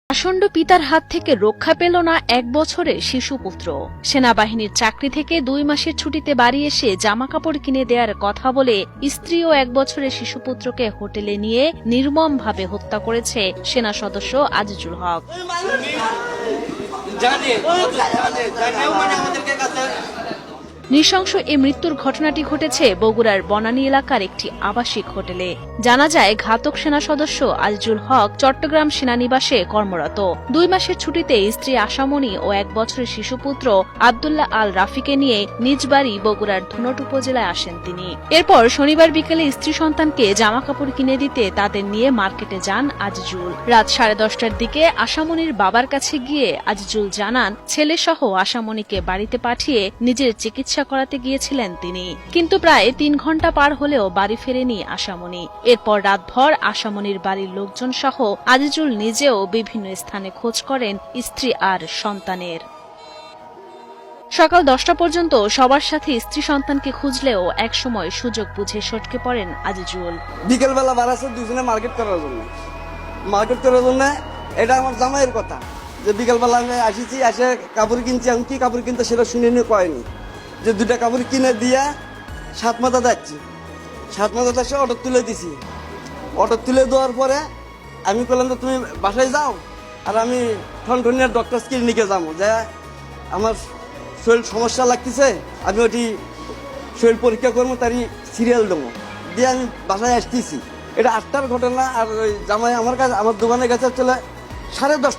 আসন্ন পিতার হাত থেকে রক্ষা পেল না 1 বছরের শিশুপুত্র। সেনাবাহিনীর চাকরি থেকে 2 মাসের ছুটিতে বাড়ি এসে জামাকাপড় কিনে দেওয়ার কথা বলে স্ত্রী ও 1 বছরের শিশুপুত্রকে হোটেলে নিয়ে নির্মমভাবে হত্যা করেছে সেনা সদস্য আজিজুল হক। নৃশংস এই মৃত্যুর ঘটনাটি ঘটেছে বগুড়ার বনানী এলাকার একটি আবাসিক হোটেলে। জানা যায়, ঘাতক সেনা সদস্য আজিজুল হক চট্টগ্রাম সেনানিবাসে কর্মরত। 2 মাসের ছুটিতে স্ত্রী আশামণি ও 1 বছরের শিশুপুত্র আব্দুল্লাহ আল রাফিকে নিয়ে নিজ বাড়ি বগুড়ার ধুনট উপজেলায় আসেন তিনি। এরপর শনিবার বিকেলে স্ত্রী সন্তানকে জামাকাপড় কিনে দিতে তাদের নিয়ে মার্কেটে যান আজিজুল। রাত 10:30টার দিকে আশামণির বাবার কাছে গিয়ে আজিজুল জানান, ছেলেসহ আশামণিকে বাড়িতে পাঠিয়ে নিজের চিকিৎসা করাতে গিয়েছিলেন তিনি। কিন্তু প্রায় 3 ঘন্টা পার হলেও বাড়ি ফেরেনি আশামণি। এরপর রাতভর আশামণির বাড়ির লোকজন সহ আজিজুল নিজেও বিভিন্ন স্থানে খোঁজ করেন স্ত্রী আর সন্তানের। সকাল 10টা পর্যন্ত সবার সাথে স্ত্রী সন্তানকে খুঁজলেও একসময় সুযোগ বুঝে সটকে পড়েন আজিজুল। বিকেলবেলা বাড়াচ্ছে দুজনে মার্কেট করার জন্য এটা আমার জামাইয়ের কথা যে বিকেলবেলা আমি আসিছি, এসে কাপড় কিনছি। আমি কি কাপড় কিনতে সেটা শুনে নিয়ে কয়নি যে 2টা কাপড় কিনে দিয়া সাতমাথা যাচ্ছি। সাতমাথাতে এসে অটো তুলে দিছি। অটো তুলে দেওয়ার পরে আমি বললাম যে তুমি বাসায় যাও, আর আমি ঠনঠনিয়ার ডক্টর ক্লিনিকে যাবো, যে আমার শরীর সমস্যা লাগতেছে, আমি ওটি শরীর পরীক্ষা করবো, তারই সিরিয়াল দেবো দিয়ে আমি বাসায় আসতেছি। এটা 8টার ঘটনা। আর ওই জামাই আমার দোকানে গেছে চলে 10:30।